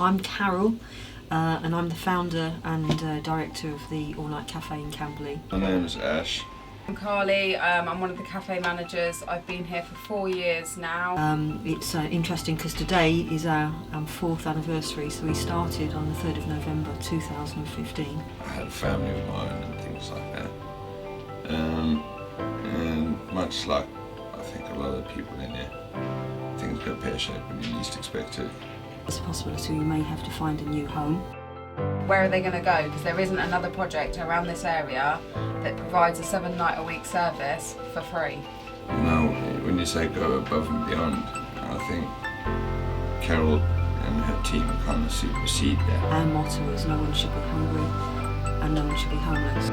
I'm Carol, and I'm the founder and director of the all-night Café in Camberley. My name is Ash. I'm Carly, I'm one of the cafe managers. I've been here for 4 years now. It's interesting because today is our 4th anniversary, so we started on the 3rd of November 2015. I had a family of my own and things like that. And much like I think a lot of the people in here, things go pear-shaped when you least expect it. There's a possibility we may have to find a new home. Where are they going to go? Because there isn't another project around this area that provides a 7-night-a-week service for free. You know, when you say go above and beyond, I think Carol and her team kind of supersede that. Our motto is no one should be hungry and no one should be homeless.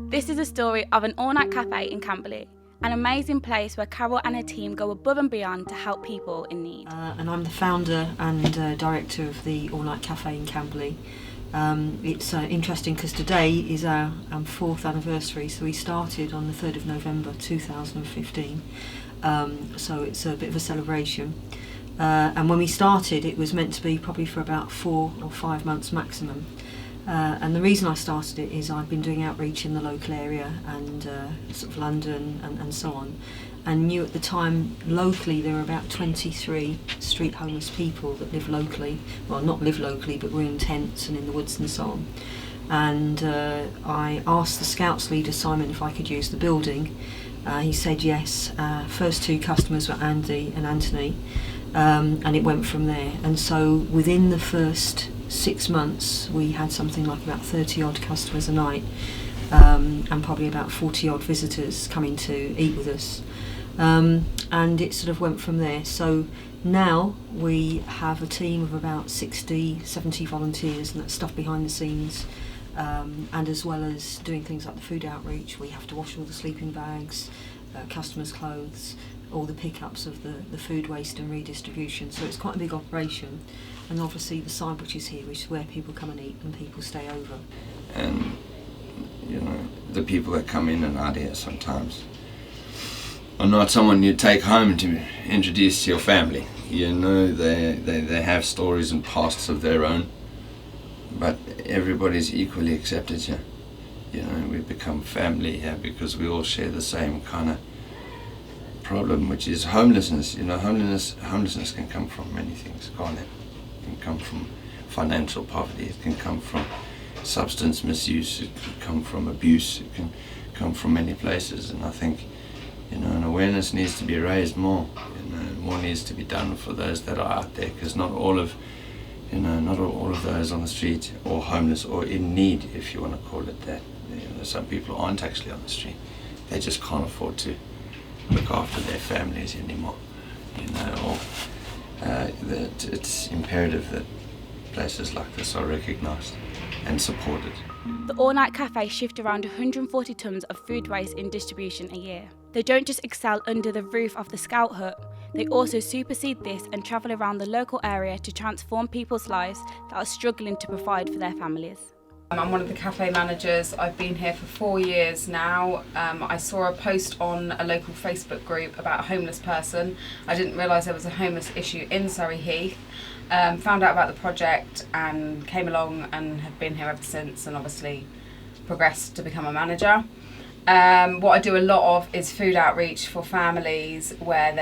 This is a story of an all-night cafe in Camberley, an amazing place where Carol and her team go above and beyond to help people in need. And I'm the founder and director of the all-night Café in Camberley. It's interesting because today is our 4th anniversary, so we started on the 3rd of November 2015, so it's a bit of a celebration. And when we started, it was meant to be probably for about 4 or 5 months maximum. And the reason I started it is I've been doing outreach in the local area and sort of London and so on, and knew at the time locally there were about 23 street homeless people that live locally, well not live locally but were in tents and in the woods and so on. And I asked the Scouts leader Simon if I could use the building. He said yes. First 2 customers were Andy and Anthony, and it went from there. And so within the first 6 months we had something like about 30 odd customers a night, and probably about 40 odd visitors coming to eat with us, and it sort of went from there. So now we have a team of about 60-70 volunteers, and that's stuff behind the scenes, and as well as doing things like the food outreach, we have to wash all the sleeping bags, customers' clothes, all the pickups of the food waste and redistribution. So it's quite a big operation. And obviously the side which is here, which is where people come and eat and people stay over. And, you know, the people that come in and out here sometimes are not someone you take home to introduce to your family. You know, they have stories and pasts of their own, but everybody's equally accepted here. You know, we become family here because we all share the same kind of problem, which is homelessness. You know, homelessness can come from many things, can't it? It can come from financial poverty, it can come from substance misuse, it can come from abuse, it can come from many places. And I think, you know, an awareness needs to be raised more. You know, more needs to be done for those that are out there, because not all of those on the street or homeless or in need, if you want to call it that. You know, some people aren't actually on the street; they just can't afford to look after their families anymore. You know, or that it's imperative that places like this are recognised and supported. The all-night cafe shift around 140 tonnes of food waste in distribution a year. They don't just excel under the roof of the Scout hut, they also supersede this and travel around the local area to transform people's lives that are struggling to provide for their families. I'm one of the cafe managers. I've been here for 4 years now. I saw a post on a local Facebook group about a homeless person. I didn't realise there was a homeless issue in Surrey Heath. Found out about the project and came along and have been here ever since, and obviously progressed to become a manager. What I do a lot of is food outreach for families where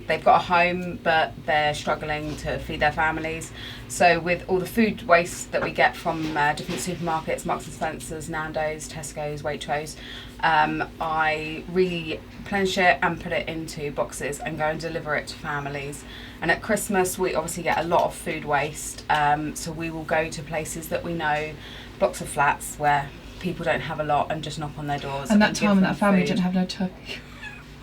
they've got a home but they're struggling to feed their families. So with all the food waste that we get from different supermarkets, Marks and Spencer's, Nando's, Tesco's, Waitrose, I replenish it and put it into boxes and go and deliver it to families. And at Christmas we obviously get a lot of food waste, so we will go to places that we know, blocks of flats where people don't have a lot, and just knock on their doors. And that time when that family didn't have no turkey.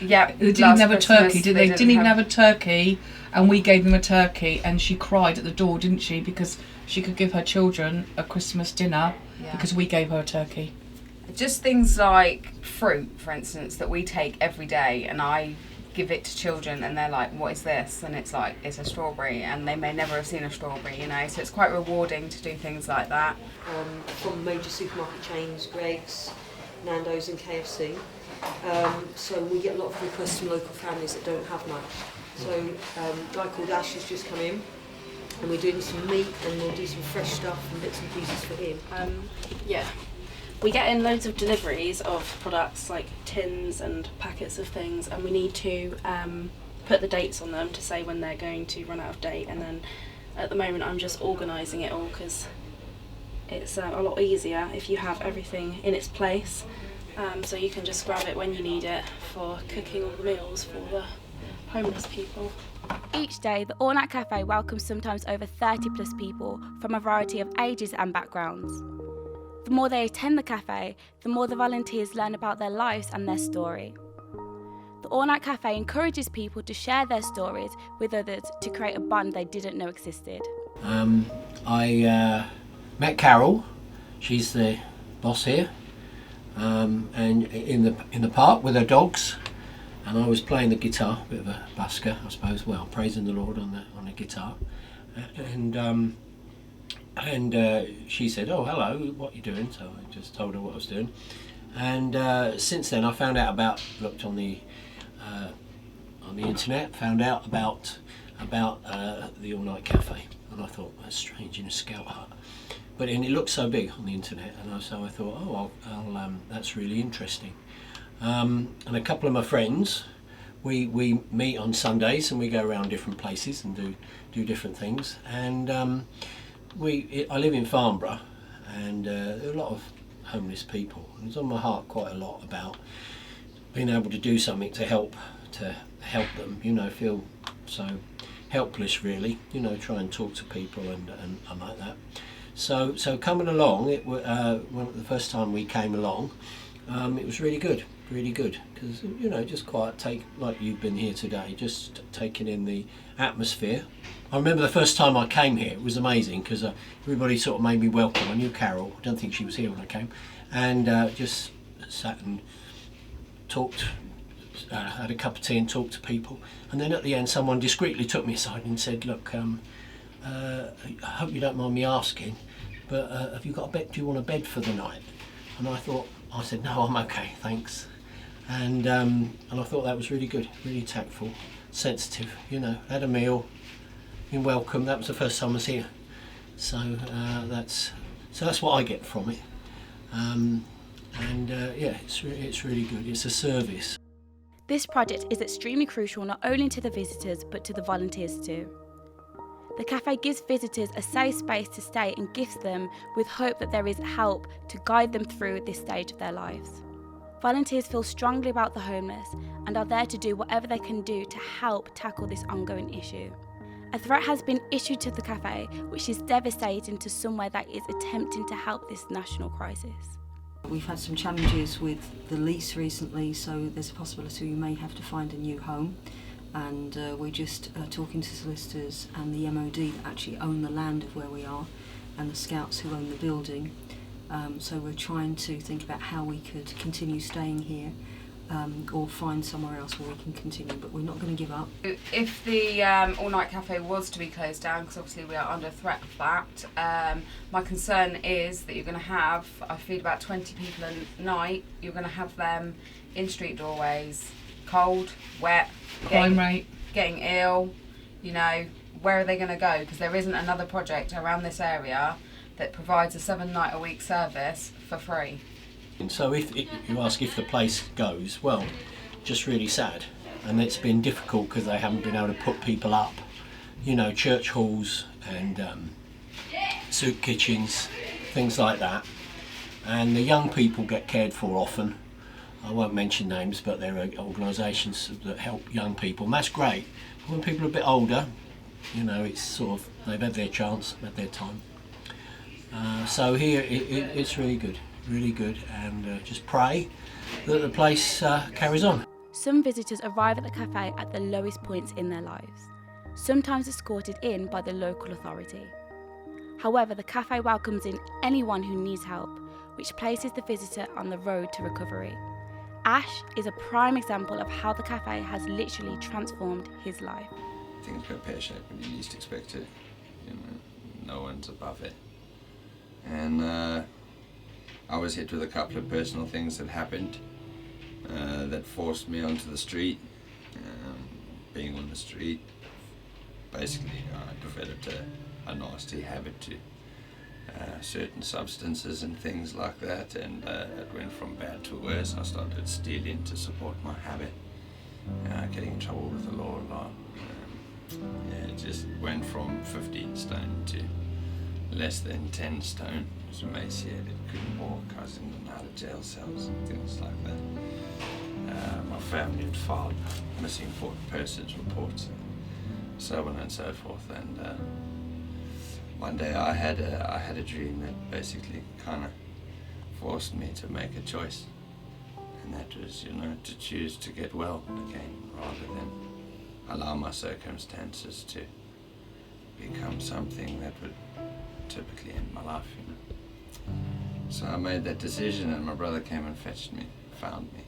Yeah, They didn't even have a turkey, did they? Didn't even have a turkey, and we gave them a turkey, and she cried at the door, didn't she? Because she could give her children a Christmas dinner because we gave her a turkey. Just things like fruit, for instance, that we take every day, and I give it to children and they're like, what is this? And it's like, it's a strawberry, and they may never have seen a strawberry, you know, so it's quite rewarding to do things like that. From major supermarket chains, Greggs, Nando's and KFC. So we get a lot of requests from local families that don't have much. So a guy called Ash has just come in, and we're doing some meat, and we'll do some fresh stuff and bits and pieces for him. Yeah. We get in loads of deliveries of products like tins and packets of things, and we need to put the dates on them to say when they're going to run out of date. And then at the moment I'm just organising it all, because it's a lot easier if you have everything in its place, so you can just grab it when you need it for cooking all the meals for the homeless people. Each day, the All Night Café welcomes sometimes over 30 plus people from a variety of ages and backgrounds. The more they attend the cafe, the more the volunteers learn about their lives and their story. The All Night Café encourages people to share their stories with others to create a bond they didn't know existed. I met Carol. She's the boss here, and in the park with her dogs. And I was playing the guitar, a bit of a busker, I suppose. Well, praising the Lord on the guitar, and she said, "Oh, hello, what are you doing?" So I just told her what I was doing. And since then, I found out looked on the internet, found out about the All Night Cafe, and I thought, that's strange in a scout hut. But it looked so big on the internet, and so I thought, oh, I'll that's really interesting. And a couple of my friends, we meet on Sundays and we go around different places and do different things. And I live in Farnborough, and there are a lot of homeless people. And it's on my heart quite a lot about being able to do something to help them. Feel so helpless, really. Try and talk to people and like that. So coming along, the first time we came along, it was really good, because just like you've been here today, just taking in the atmosphere. I remember the first time I came here, it was amazing, because everybody sort of made me welcome. I knew Carol, I don't think she was here when I came, and just sat and talked, had a cup of tea and talked to people. And then at the end, someone discreetly took me aside and said, "Look, I hope you don't mind me asking, but have you got a bed? Do you want a bed for the night?" And I said, "No, I'm okay, thanks." And I thought that was really good, really tactful, sensitive. Had a meal, been welcome. That was the first time I was here, so that's what I get from it. It's really good. It's a service. This project is extremely crucial not only to the visitors but to the volunteers too. The cafe gives visitors a safe space to stay and gifts them with hope that there is help to guide them through this stage of their lives. Volunteers feel strongly about the homeless and are there to do whatever they can do to help tackle this ongoing issue. A threat has been issued to the cafe, which is devastating to somewhere that is attempting to help this national crisis. We've had some challenges with the lease recently, so there's a possibility we may have to find a new home. And we're just talking to solicitors and the MOD that actually own the land of where we are, and the scouts who own the building. So we're trying to think about how we could continue staying here, or find somewhere else where we can continue, but we're not going to give up. If the All Night Cafe was to be closed down, because obviously we are under threat of that, my concern is that you're going to have, I feed about 20 people a night, you're going to have them in street doorways, cold, wet, Crime rate. Getting ill, where are they going to go? Because there isn't another project around this area that provides a 7-night-a-week service for free. And so if you ask if the place goes, well, just really sad. And it's been difficult because they haven't been able to put people up, church halls and soup kitchens, things like that. And the young people get cared for often. I won't mention names, but there are organisations that help young people, and that's great. But when people are a bit older, it's sort of, they've had their chance, had their time. So here it's really good, and just pray that the place carries on. Some visitors arrive at the cafe at the lowest points in their lives, sometimes escorted in by the local authority. However, the cafe welcomes in anyone who needs help, which places the visitor on the road to recovery. Ash is a prime example of how the cafe has literally transformed his life. Things go pear-shaped when you least expect it. No one's above it. And I was hit with a couple of personal things that happened that forced me onto the street. being on the street. Basically, I developed a nasty habit to certain substances and things like that, and it went from bad to worse. I started stealing to support my habit, getting in trouble with the law a lot. It just went from 15 stone to less than 10 stone. I was emaciated, couldn't walk, I was in and out of jail cells and things like that. My family had filed missing persons reports, so on and so forth. And one day I had a dream that basically kind of forced me to make a choice, and that was, to choose to get well again rather than allow my circumstances to become something that would typically end my life. So I made that decision, and my brother came and fetched me, found me.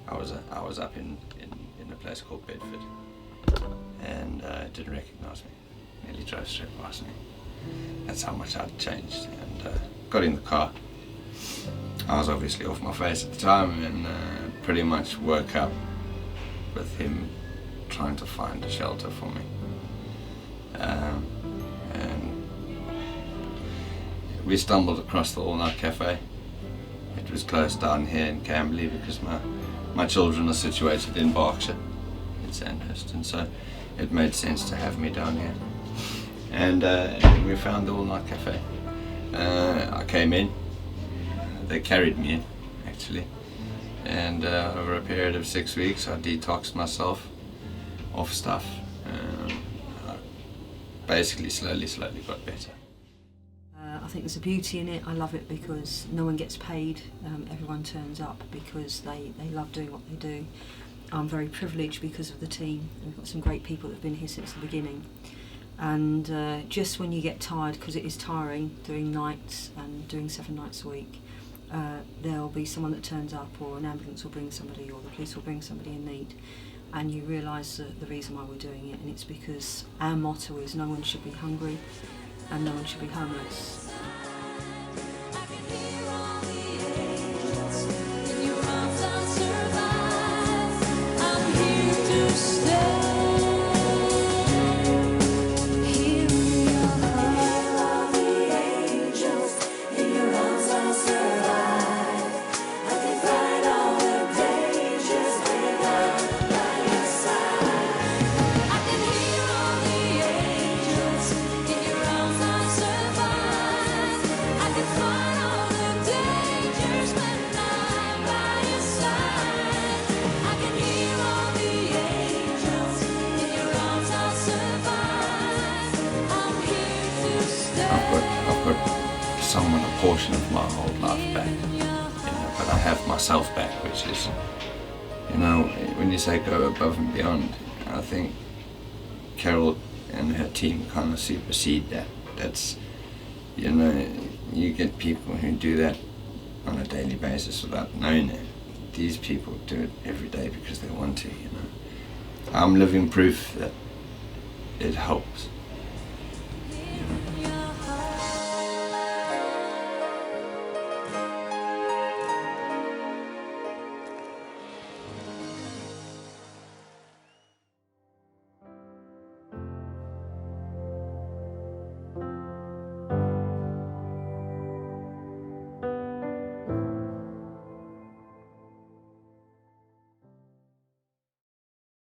I was up in a place called Bedford, and didn't recognise me. Nearly drove straight past me. That's how much I'd changed. And got in the car. I was obviously off my face at the time, and pretty much woke up with him trying to find a shelter for me. And we stumbled across the all-night cafe. It was closed down here in Camberley because my children are situated in Berkshire, in Sandhurst, and so it made sense to have me down here. And we found the all-night cafe. I came in. They carried me in, actually. And over a period of 6 weeks, I detoxed myself off stuff. I basically slowly got better. I think there's a beauty in it. I love it because no one gets paid. Everyone turns up because they love doing what they do. I'm very privileged because of the team. We've got some great people that have been here since the beginning. And just when you get tired, because it is tiring doing nights and doing 7 nights a week, there'll be someone that turns up, or an ambulance will bring somebody, or the police will bring somebody in need, and you realise the reason why we're doing it, and it's because our motto is no one should be hungry and no one should be homeless. Somewhat a portion of my old life back, but I have myself back, which is, when you say go above and beyond, I think Carol and her team kind of supersede that. That's, you get people who do that on a daily basis without knowing it. These people do it every day because they want to, I'm living proof that it helps.